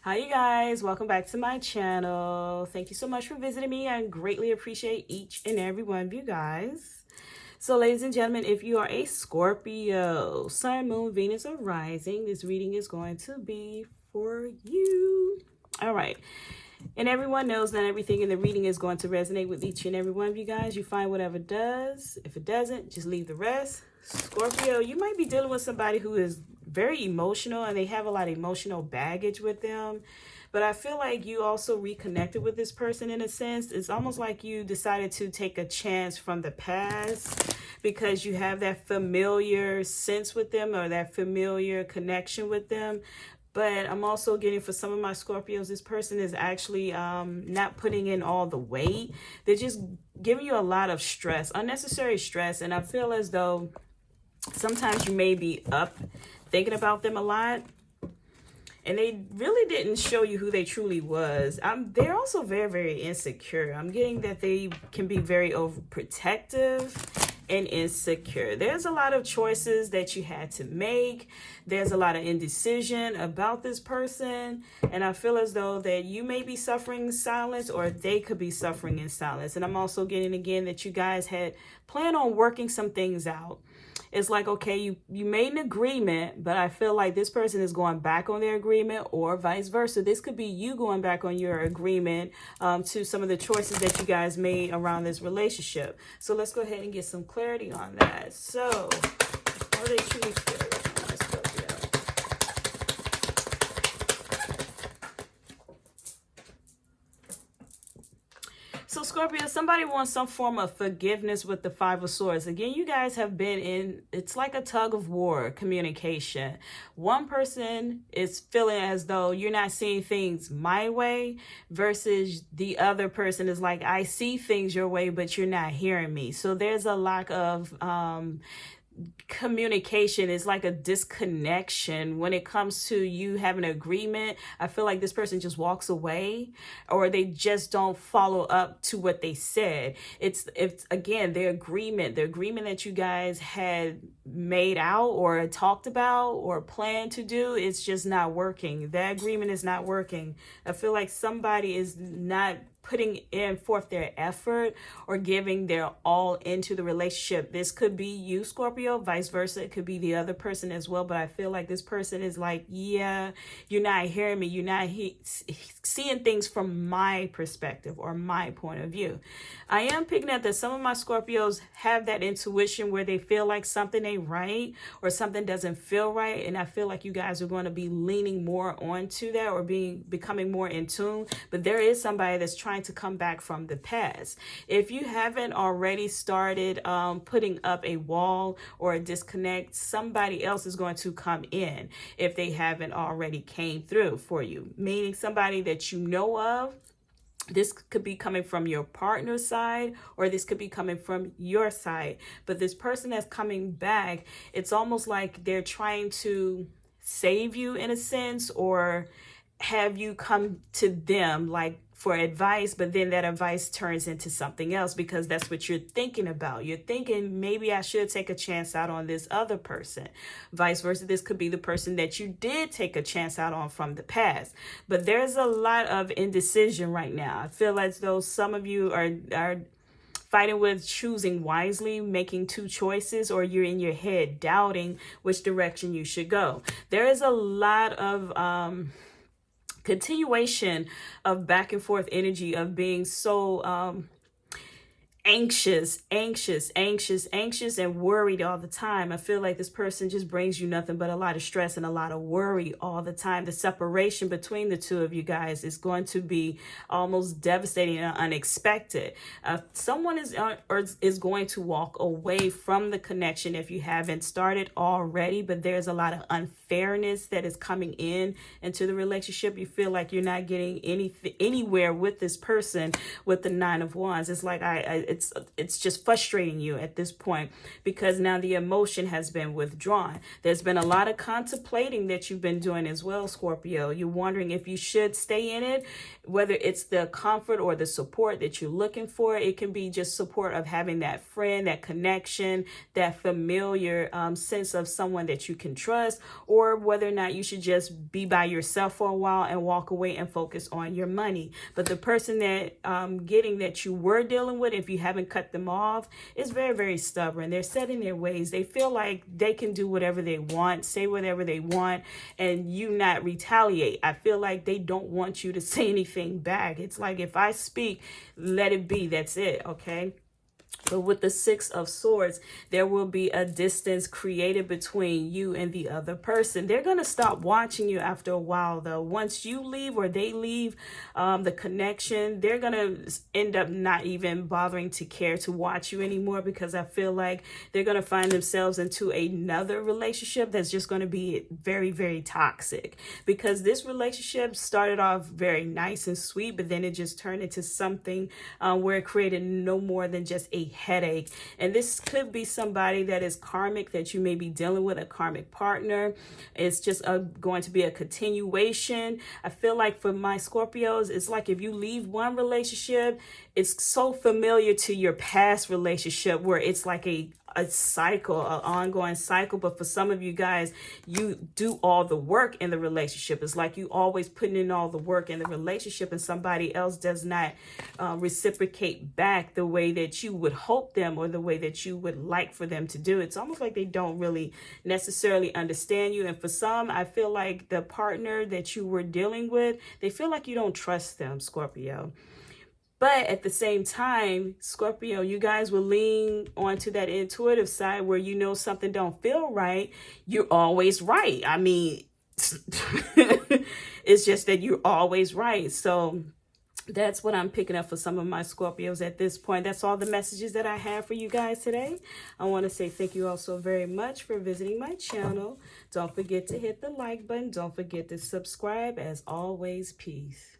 Hi you guys, welcome back to my channel. Thank you so much for visiting me. I greatly appreciate each and every one of you guys. So ladies and gentlemen, if you are a Scorpio, Sun, Moon, Venus, or Rising, this reading is going to be for you. All right. And everyone knows that everything in the reading is going to resonate with each and every one of you guys. You find whatever does. If it doesn't, just leave the rest. Scorpio, you might be dealing with somebody who is very emotional and they have a lot of emotional baggage with them. But I feel like you also reconnected with this person in a sense. It's almost like you decided to take a chance from the past because you have that familiar sense with them or that familiar connection with them. But I'm also getting, for some of my Scorpios, this person is actually not putting in all the weight. They're just giving you a lot of stress, unnecessary stress. And I feel as though sometimes you may be up thinking about them a lot. And they really didn't show you who they truly was. They're also very, very insecure. I'm getting that they can be very overprotective and insecure. There's a lot of choices that you had to make. There's a lot of indecision about this person. And I feel as though that you may be suffering in silence or they could be suffering in silence. And I'm also getting again that you guys had planned on working some things out. It's like, okay, you made an agreement, but I feel like this person is going back on their agreement or vice versa. This could be you going back on your agreement to some of the choices that you guys made around this relationship. So let's go ahead and get some clarity on that. So, are they truly serious on this, Scorpio? So Scorpio, somebody wants some form of forgiveness with the Five of Swords. Again, you guys have been in, it's like a tug of war communication. One person is feeling as though you're not seeing things my way versus the other person is like, I see things your way, but you're not hearing me. So there's a lack of communication. Is like a disconnection when it comes to you having an agreement. I feel like this person just walks away or they just don't follow up to what they said. It's again the agreement that you guys had made out or talked about or planned to do, it's just not working. That agreement is not working. I feel like somebody is not putting in forth their effort or giving their all into the relationship. This could be you, Scorpio, vice versa. It could be the other person as well. But I feel like this person is like, yeah, you're not hearing me. You're not seeing things from my perspective or my point of view. I am picking up that some of my Scorpios have that intuition where they feel like something ain't right or something doesn't feel right. And I feel like you guys are going to be leaning more onto that or becoming more in tune. But there is somebody that's trying to come back from the past. If you haven't already started putting up a wall or a disconnect, somebody else is going to come in if they haven't already came through for you, meaning somebody that you know of. This could be coming from your partner's side or this could be coming from your side. But this person that's coming back, it's almost like they're trying to save you in a sense or have you come to them like for advice, but then that advice turns into something else because that's what you're thinking about. You're thinking maybe I should take a chance out on this other person. Vice versa, this could be the person that you did take a chance out on from the past. But there's a lot of indecision right now. I feel as though some of you are fighting with choosing wisely, making two choices, or you're in your head doubting which direction you should go. There is a lot of continuation of back and forth energy of being so anxious and worried all the time. I feel like this person just brings you nothing but a lot of stress and a lot of worry all the time. The separation between the two of you guys is going to be almost devastating and unexpected. Someone is going to walk away from the connection if you haven't started already, but there's a lot of unfairness that is coming into the relationship. You feel like you're not getting anywhere with this person with the Nine of Wands. It's like it's just frustrating you at this point, because now the emotion has been withdrawn. There's been a lot of contemplating that you've been doing as well, Scorpio. You're wondering if you should stay in it, whether it's the comfort or the support that you're looking for. It can be just support of having that friend, that connection, that familiar sense of someone that you can trust, or whether or not you should just be by yourself for a while and walk away and focus on your money. But the person that getting that you were dealing with, if you haven't cut them off, is very, very stubborn. They're set in their ways. They feel like they can do whatever they want, say whatever they want, and you not retaliate. I feel like they don't want you to say anything back. It's like, if I speak, let it be. That's it. Okay. But with the Six of Swords, there will be a distance created between you and the other person. They're going to stop watching you after a while, though. Once you leave or they leave the connection, they're going to end up not even bothering to care to watch you anymore, because I feel like they're going to find themselves into another relationship that's just going to be very, very toxic. Because this relationship started off very nice and sweet, but then it just turned into something where it created no more than just a headache. And this could be somebody that is karmic, that you may be dealing with, a karmic partner. It's just going to be a continuation. I feel like for my Scorpios, it's like if you leave one relationship, it's so familiar to your past relationship where it's like a cycle, an ongoing cycle. But for some of you guys, you do all the work in the relationship. It's like you always putting in all the work in the relationship, and somebody else does not reciprocate back the way that you would hope them, or the way that you would like for them to do. It's almost like they don't really necessarily understand you. And for some, I feel like the partner that you were dealing with, they feel like you don't trust them, Scorpio. But at the same time, Scorpio, you guys will lean onto that intuitive side where you know something don't feel right. You're always right. I mean, it's just that you're always right. So that's what I'm picking up for some of my Scorpios at this point. That's all the messages that I have for you guys today. I want to say thank you all so very much for visiting my channel. Don't forget to hit the like button. Don't forget to subscribe. As always, peace.